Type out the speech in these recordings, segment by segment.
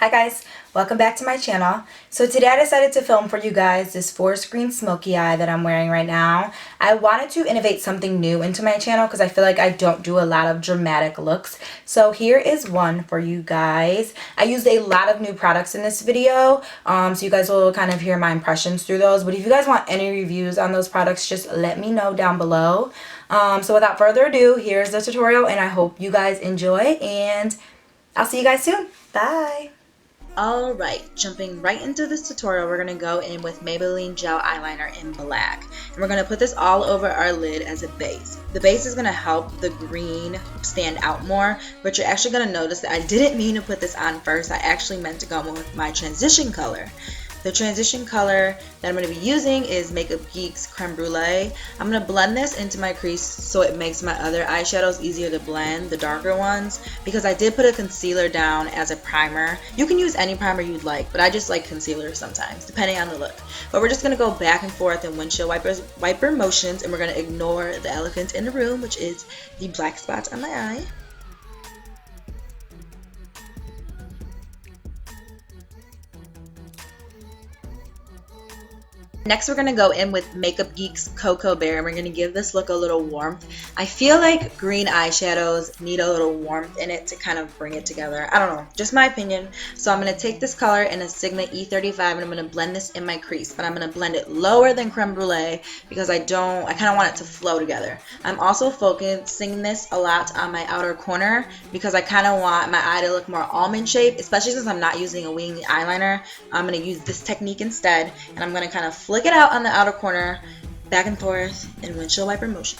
Hi guys, welcome back to my channel. So today I decided to film for you guys this 4-screen smoky eye that I'm wearing right now. I wanted to innovate something new into my channel because I feel like I don't do a lot of dramatic looks. So here is one for you guys. I used a lot of new products in this video, so you guys will kind of hear my impressions through those. But if you guys want any reviews on those products, just let me know down below. So without further ado, here's the tutorial and I hope you guys enjoy and I'll see you guys soon. Bye! Alright, jumping right into this tutorial, we're going to go in with Maybelline Gel Eyeliner in black. And we're going to put this all over our lid as a base. The base is going to help the green stand out more, but you're actually going to notice that I didn't mean to put this on first. I actually meant to go in with my transition color. The transition color that I'm going to be using is MakeUpGeek's Creme Brulee. I'm going to blend this into my crease so it makes my other eyeshadows easier to blend, the darker ones, because I did put a concealer down as a primer. You can use any primer you'd like, but I just like concealer sometimes, depending on the look. But we're just going to go back and forth in windshield wiper motions, and we're going to ignore the elephant in the room, which is the black spots on my eye. Next, we're going to go in with MakeUpGeek's Cocoa Bear, and we're going to give this look a little warmth. I feel like green eyeshadows need a little warmth in it to kind of bring it together. I don't know, just my opinion. So I'm going to take this color in a Sigma E35 and I'm going to blend this in my crease, but I'm going to blend it lower than Creme Brulee because I kind of want it to flow together. I'm also focusing this a lot on my outer corner because I kind of want my eye to look more almond shaped, especially since I'm not using a winged eyeliner. I'm going to use this technique instead, and I'm going to kind of flick it out on the outer corner, back and forth in windshield wiper motion.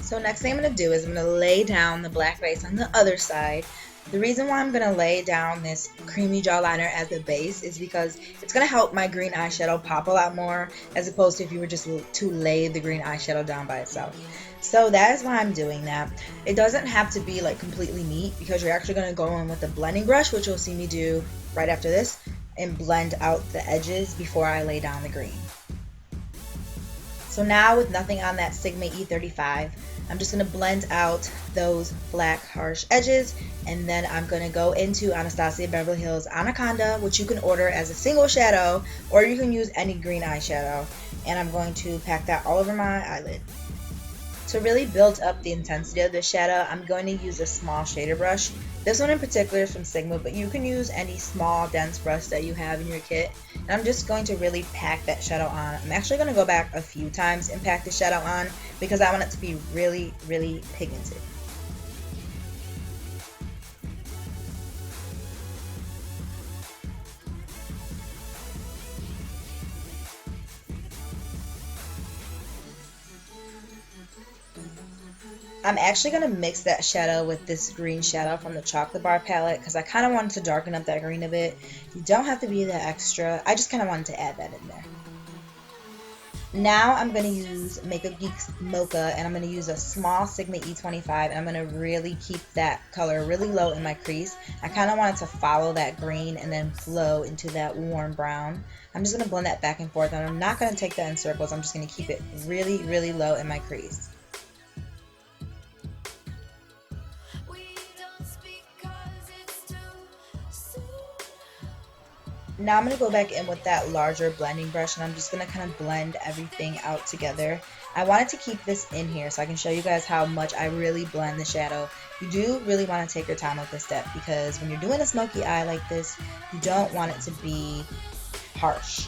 So next thing I'm going to do is I'm going to lay down the black base on the other side. The reason why I'm going to lay down this creamy gel liner as a base is because it's going to help my green eyeshadow pop a lot more as opposed to if you were just to lay the green eyeshadow down by itself. So that is why I'm doing that. It doesn't have to be like completely neat because you're actually going to go in with a blending brush, which you'll see me do right after this, and blend out the edges before I lay down the green. So now with nothing on that Sigma E35, I'm just going to blend out those black harsh edges, and then I'm going to go into Anastasia Anaconda, which you can order as a single shadow or you can use any green eyeshadow, and I'm going to pack that all over my eyelid. To really build up the intensity of the shadow, I'm going to use a small shader brush. This one in particular is from Sigma, but you can use any small dense brush that you have in your kit. And I'm just going to really pack that shadow on. I'm actually going to go back a few times and pack the shadow on because I want it to be really, really pigmented. I'm actually going to mix that shadow with this green shadow from the Chocolate Bar palette because I kind of wanted to darken up that green a bit. You don't have to be that extra. I just kind of wanted to add that in there. Now I'm going to use MakeUpGeek's Mocha, and I'm going to use a small Sigma E25, and I'm going to really keep that color really low in my crease. I kind of want it to follow that green and then flow into that warm brown. I'm just going to blend that back and forth, and I'm not going to take that in circles. I'm just going to keep it really, really low in my crease. Now I'm going to go back in with that larger blending brush, and I'm just going to kind of blend everything out together. I wanted to keep this in here so I can show you guys how much I really blend the shadow. You do really want to take your time with this step because when you're doing a smoky eye like this, you don't want it to be harsh.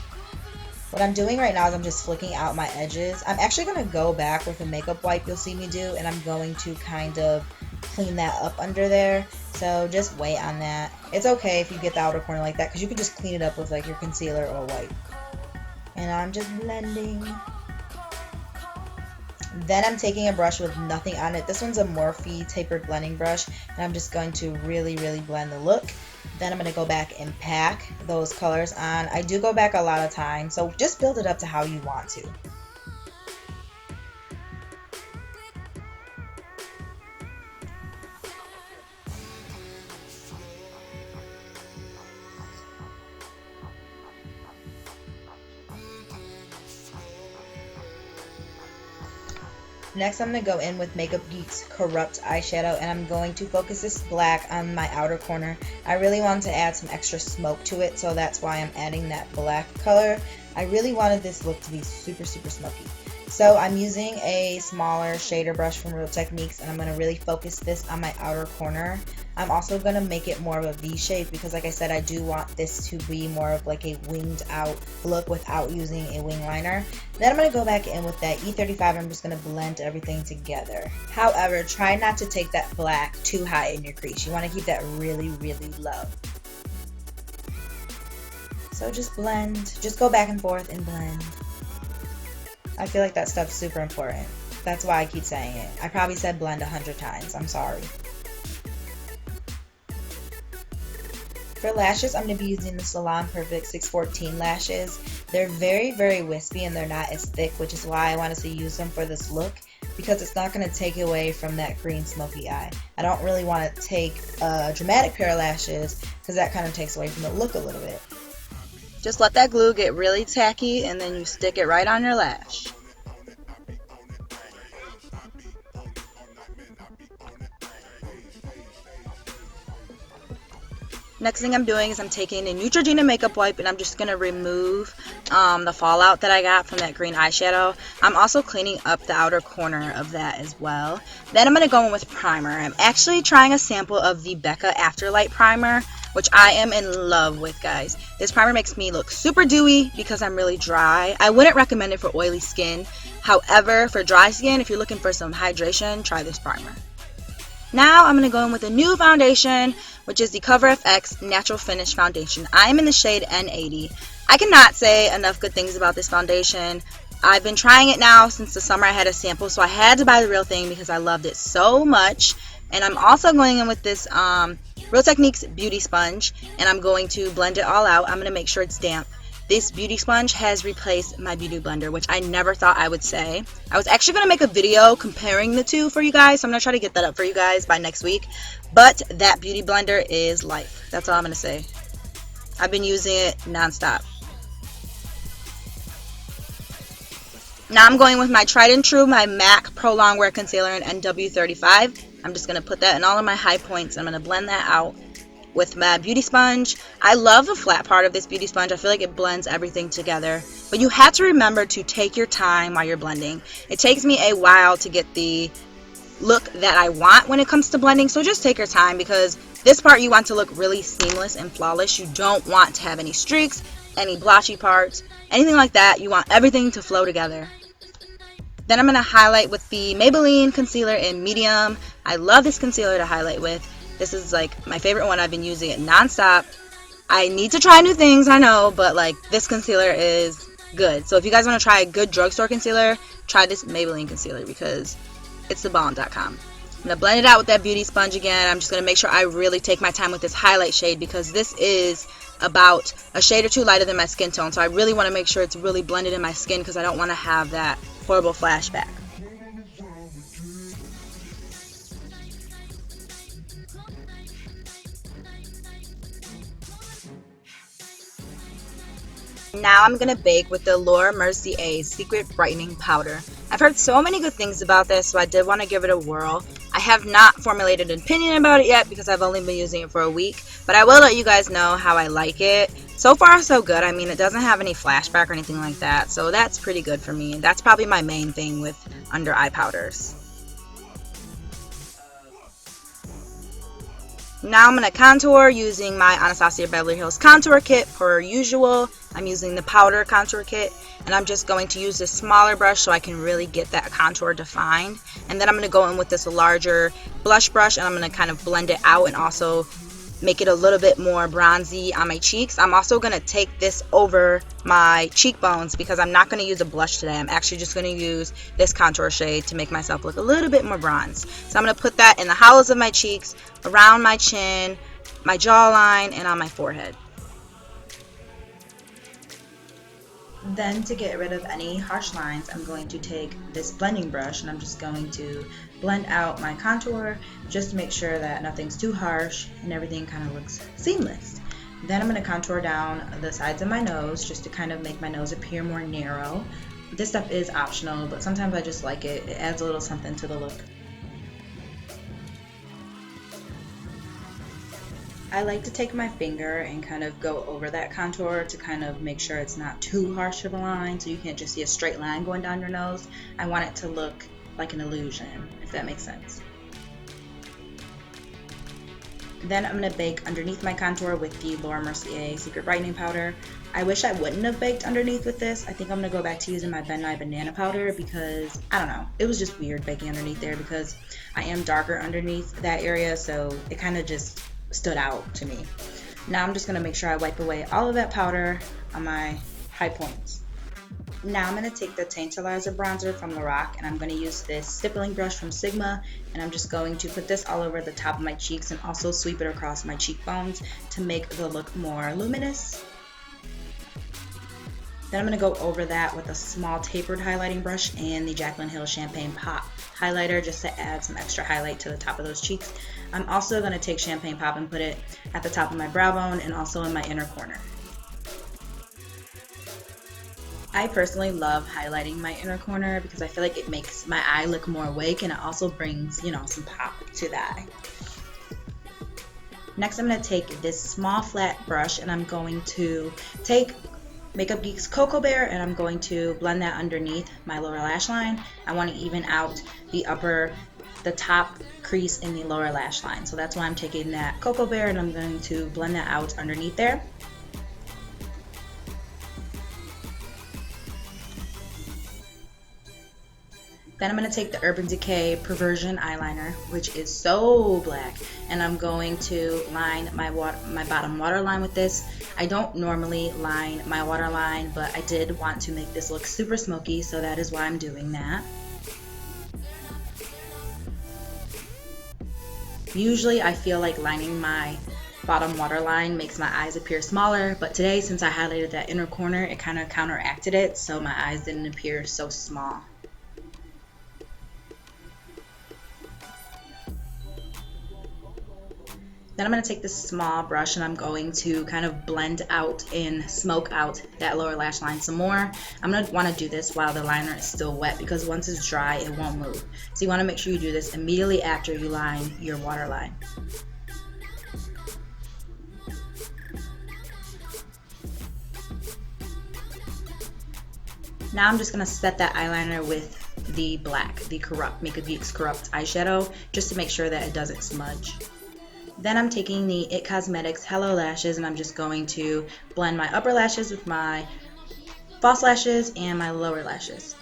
What I'm doing right now is I'm just flicking out my edges. I'm actually going to go back with a makeup wipe you'll see me do, and I'm going to kind of clean that up under there. So just wait on that. It's okay if you get the outer corner like that because you can just clean it up with like your concealer or wipe. And I'm just blending. Then I'm taking a brush with nothing on it. This one's a Morphe tapered blending brush, and I'm just going to really, really blend the look. Then I'm going to go back and pack those colors on. I do go back a lot of times, so just build it up to how you want to. Next, I'm going to go in with MakeUpGeek's Corrupt eyeshadow, and I'm going to focus this black on my outer corner. I really wanted to add some extra smoke to it, so that's why I'm adding that black color. I really wanted this look to be super, super smoky. So I'm using a smaller shader brush from Real Techniques, and I'm going to really focus this on my outer corner. I'm also going to make it more of a V shape because, like I said, I do want this to be more of like a winged out look without using a wing liner. Then I'm going to go back in with that E35. I'm just going to blend everything together. However, try not to take that black too high in your crease. You want to keep that really, really low. So just blend. Just go back and forth and blend. I feel like that stuff's super important. That's why I keep saying it. I probably said blend 100 times. I'm sorry. For lashes, I'm going to be using the Salon Perfect 614 lashes. They're very, very wispy and they're not as thick, which is why I wanted to use them for this look, because it's not going to take away from that green smoky eye. I don't really want to take a dramatic pair of lashes because that kind of takes away from the look a little bit. Just let that glue get really tacky and then you stick it right on your lash. Next thing I'm doing is I'm taking a Neutrogena makeup wipe and I'm just going to remove the fallout that I got from that green eyeshadow. I'm also cleaning up the outer corner of that as well. Then I'm going to go in with primer. I'm actually trying a sample of the Becca Afterlight primer, which I am in love with, guys. This primer makes me look super dewy because I'm really dry. I wouldn't recommend it for oily skin. However, for dry skin, if you're looking for some hydration, try this primer. Now I'm going to go in with a new foundation, which is the Cover FX Natural Finish Foundation. I'm in the shade N80. I cannot say enough good things about this foundation. I've been trying it now since the summer. I had a sample, so I had to buy the real thing because I loved it so much. And I'm also going in with this Real Techniques Beauty Sponge, and I'm going to blend it all out. I'm going to make sure it's damp. This beauty sponge has replaced my beauty blender, which I never thought I would say. I was actually going to make a video comparing the two for you guys, so I'm going to try to get that up for you guys by next week. But that beauty blender is life. That's all I'm going to say. I've been using it nonstop. Now I'm going with my tried and true, my MAC Prolongwear Concealer in NW35. I'm just going to put that in all of my high points. I'm going to blend that out with my beauty sponge. I love the flat part of this beauty sponge. I feel like it blends everything together. But you have to remember to take your time while you're blending. It takes me a while to get the look that I want when it comes to blending, so just take your time because this part you want to look really seamless and flawless. You don't want to have any streaks, any blotchy parts, anything like that. You want everything to flow together. Then I'm going to highlight with the Maybelline concealer in medium. I love this concealer to highlight with. This is like my favorite one. I've been using it nonstop. I need to try new things, I know, but like this concealer is good. So if you guys want to try a good drugstore concealer, try this Maybelline concealer because it's thebomb.com. I'm going to blend it out with that beauty sponge again. I'm just going to make sure I really take my time with this highlight shade because this is about a shade or two lighter than my skin tone. So I really want to make sure it's really blended in my skin because I don't want to have that horrible flashback. Now I'm going to bake with the Mercier Secret Brightening Powder. I've heard so many good things about this, so I did want to give it a whirl. I have not formulated an opinion about it yet because I've only been using it for a week, but I will let you guys know how I like it. So far, so good. I mean, it doesn't have any flashback or anything like that, so that's pretty good for me. That's probably my main thing with under eye powders. Now I'm going to contour using my Anastasia Beverly Hills Contour Kit per usual. I'm using the powder contour kit, and I'm just going to use this smaller brush so I can really get that contour defined. And then I'm going to go in with this larger blush brush, and I'm going to kind of blend it out and also make it a little bit more bronzy on my cheeks. I'm also going to take this over my cheekbones because I'm not going to use a blush today. I'm actually just going to use this contour shade to make myself look a little bit more bronze. So I'm going to put that in the hollows of my cheeks, around my chin, my jawline, and on my forehead. Then to get rid of any harsh lines, I'm going to take this blending brush and I'm just going to blend out my contour just to make sure that nothing's too harsh and everything kind of looks seamless. Then I'm going to contour down the sides of my nose just to kind of make my nose appear more narrow. This stuff is optional, but sometimes I just like it. It adds a little something to the look. I like to take my finger and kind of go over that contour to kind of make sure it's not too harsh of a line, so you can't just see a straight line going down your nose. I want it to look like an illusion, if that makes sense. Then I'm going to bake underneath my contour with the Laura Mercier Secret Brightening Powder. I wish I wouldn't have baked underneath with this. I think I'm going to go back to using my Ben Nye Banana Powder because, I don't know, it was just weird baking underneath there because I am darker underneath that area, so it kind of just stood out to me. Now I'm just going to make sure I wipe away all of that powder on my high points. Now I'm going to take the Tantalizer bronzer from Lorac, and I'm going to use this stippling brush from Sigma, and I'm just going to put this all over the top of my cheeks and also sweep it across my cheekbones to make the look more luminous. Then I'm going to go over that with a small tapered highlighting brush and the Jaclyn Hill Champagne Pop highlighter just to add some extra highlight to the top of those cheeks. I'm also going to take Champagne Pop and put it at the top of my brow bone and also in my inner corner. I personally love highlighting my inner corner because I feel like it makes my eye look more awake, and it also brings, you know, some pop to the eye. Next I'm going to take this small flat brush and I'm going to take MakeUpGeek's Cocoa Bear and I'm going to blend that underneath my lower lash line. I want to even out the top crease in the lower lash line. So that's why I'm taking that Cocoa Bear and I'm going to blend that out underneath there. Then I'm going to take the Urban Decay Perversion eyeliner, which is so black, and I'm going to line my bottom waterline with this. I don't normally line my waterline, but I did want to make this look super smoky, so that is why I'm doing that. Usually I feel like lining my bottom waterline makes my eyes appear smaller, but today, since I highlighted that inner corner, it kind of counteracted it, so my eyes didn't appear so small. Then I'm going to take this small brush and I'm going to kind of blend out and smoke out that lower lash line some more. I'm going to want to do this while the liner is still wet because once it's dry it won't move. So you want to make sure you do this immediately after you line your waterline. Now I'm just going to set that eyeliner with the black, the Corrupt, MakeUpGeek's Corrupt eyeshadow, just to make sure that it doesn't smudge. Then I'm taking the It Cosmetics Hello Lashes and I'm just going to blend my upper lashes with my false lashes and my lower lashes.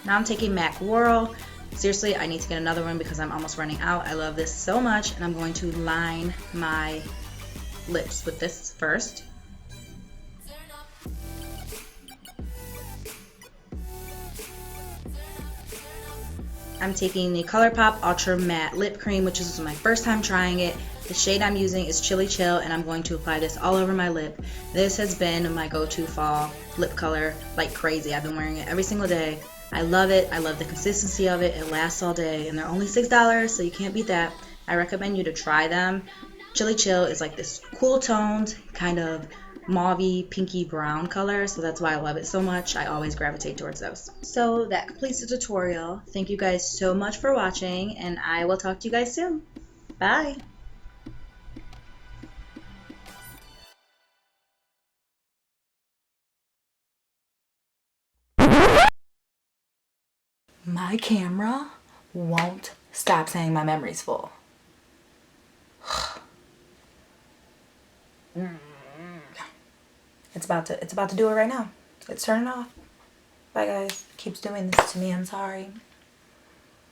Now I'm taking MAC Whirl. Seriously, I need to get another one because I'm almost running out. I love this so much, and I'm going to line my lips with this first. I'm taking the ColourPop Ultra Matte Lip Cream, which is my first time trying it. The shade I'm using is Chilly Chill, and I'm going to apply this all over my lip. This has been my go-to fall lip color like crazy. I've been wearing it every single day. I love it. I love the consistency of it. It lasts all day, and they're only $6, so you can't beat that. I recommend you to try them. Chilly Chill is like this cool toned, kind of mauvey, pinky brown color, so that's why I love it so much. I always gravitate towards those. So that completes the tutorial. Thank you guys so much for watching, and I will talk to you guys soon. Bye! My camera won't stop saying my memory's full. It's about to do it right now. It's turning off. Bye guys. It keeps doing this to me. I'm sorry.